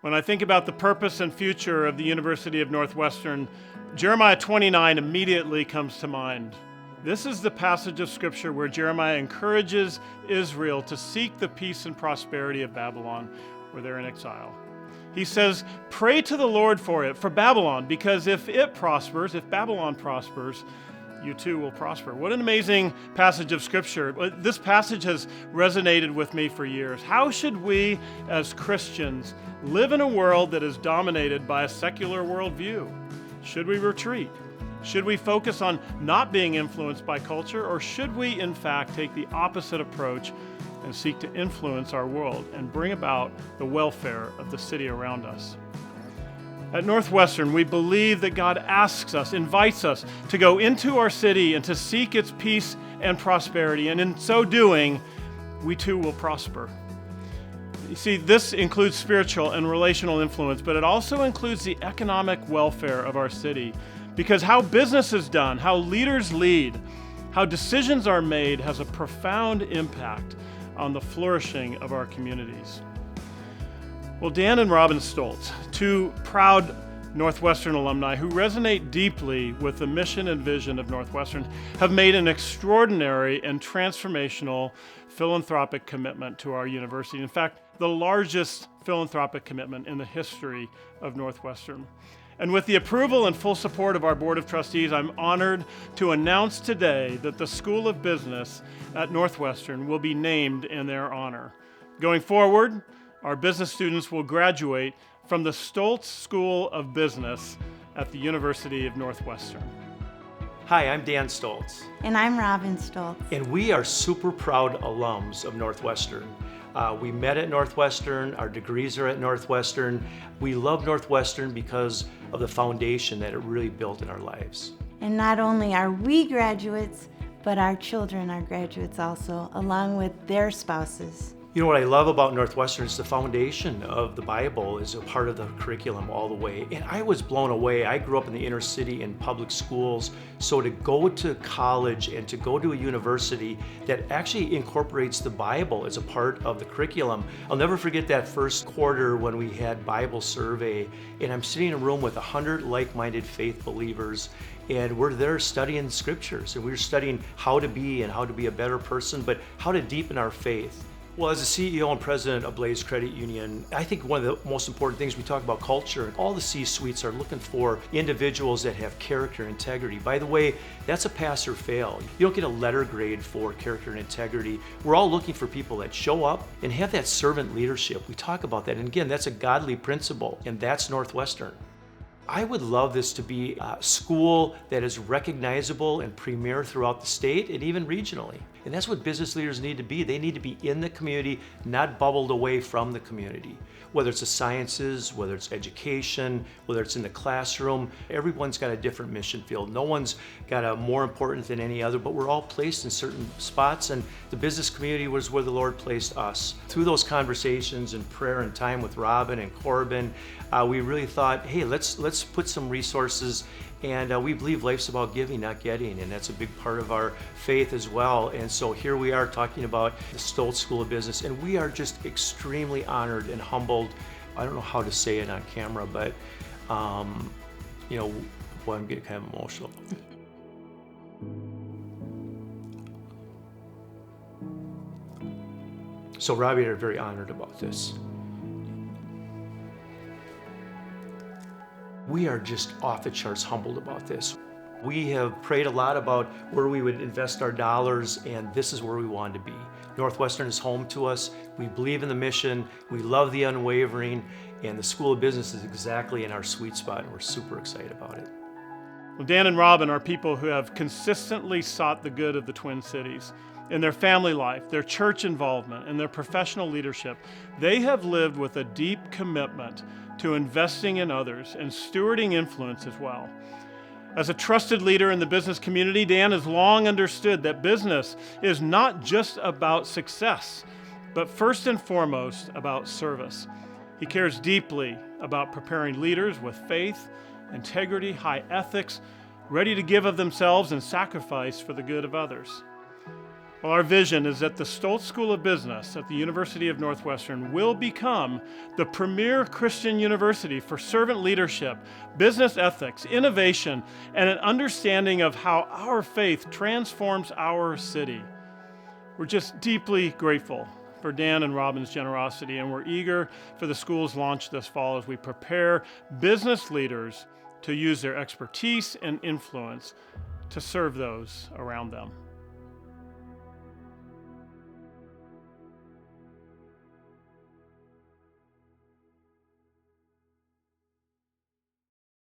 When I think about the purpose and future of the University of Northwestern, Jeremiah 29 immediately comes to mind. This is the passage of Scripture where Jeremiah encourages Israel to seek the peace and prosperity of Babylon, where they're in exile. He says, pray to the Lord for it, for Babylon, because if Babylon prospers, you too will prosper. What an amazing passage of Scripture. This passage has resonated with me for years. How should we, as Christians, live in a world that is dominated by a secular worldview? Should we retreat? Should we focus on not being influenced by culture, or should we, in fact, take the opposite approach and seek to influence our world and bring about the welfare of the city around us? At Northwestern, we believe that God asks us, invites us to go into our city and to seek its peace and prosperity, and in so doing, we too will prosper. You see, this includes spiritual and relational influence, but it also includes the economic welfare of our city, because how business is done, how leaders lead, how decisions are made has a profound impact on the flourishing of our communities. Well, Dan and Robin Stoltz, two proud Northwestern alumni who resonate deeply with the mission and vision of Northwestern, have made an extraordinary and transformational philanthropic commitment to our university. In fact, the largest philanthropic commitment in the history of Northwestern. And with the approval and full support of our Board of Trustees, I'm honored to announce today that the School of Business at Northwestern will be named in their honor. Going forward, our business students will graduate from the Stoltz School of Business at the University of Northwestern. Hi, I'm Dan Stoltz. And I'm Robin Stoltz. And we are super proud alums of Northwestern. We met at Northwestern, our degrees are at Northwestern. We love Northwestern because of the foundation that it really built in our lives. And not only are we graduates, but our children are graduates also, along with their spouses. You know what I love about Northwestern is the foundation of the Bible is a part of the curriculum all the way. And I was blown away. I grew up in the inner city in public schools. So to go to college and to go to a university that actually incorporates the Bible as a part of the curriculum. I'll never forget that first quarter when we had Bible survey, and I'm sitting in a room with 100 like-minded faith believers, and we're there studying scriptures, and we're studying how to be a better person, but how to deepen our faith. Well, as a CEO and president of Blaze Credit Union, I think one of the most important things we talk about culture. All the C-suites are looking for individuals that have character and integrity. By the way, that's a pass or fail. You don't get a letter grade for character and integrity. We're all looking for people that show up and have that servant leadership. We talk about that, and again, that's a godly principle, and that's Northwestern. I would love this to be a school that is recognizable and premier throughout the state and even regionally. And that's what business leaders need to be. They need to be in the community, not bubbled away from the community. Whether it's the sciences, whether it's education, whether it's in the classroom, everyone's got a different mission field. No one's got a more important than any other, but we're all placed in certain spots, and the business community was where the Lord placed us. Through those conversations and prayer and time with Robin and Corbin, we really thought, hey, let's put some resources, and we believe life's about giving, not getting, and that's a big part of our faith as well. And so here we are talking about the Stoltz School of Business, and we are just extremely honored and humbled. I don't know how to say it on camera, but you know, boy, I'm getting kind of emotional. So Robbie and I are very honored about this. We are just off the charts humbled about this. We have prayed a lot about where we would invest our dollars, and this is where we wanted to be. Northwestern is home to us. We believe in the mission. We love the unwavering, and the School of Business is exactly in our sweet spot, and we're super excited about it. Well, Dan and Robin are people who have consistently sought the good of the Twin Cities. In their family life, their church involvement, and their professional leadership, they have lived with a deep commitment to investing in others and stewarding influence as well. As a trusted leader in the business community, Dan has long understood that business is not just about success, but first and foremost about service. He cares deeply about preparing leaders with faith, integrity, high ethics, ready to give of themselves and sacrifice for the good of others. Well, our vision is that the Stoltz School of Business at the University of Northwestern will become the premier Christian university for servant leadership, business ethics, innovation, and an understanding of how our faith transforms our city. We're just deeply grateful for Dan and Robin's generosity, and we're eager for the school's launch this fall as we prepare business leaders to use their expertise and influence to serve those around them.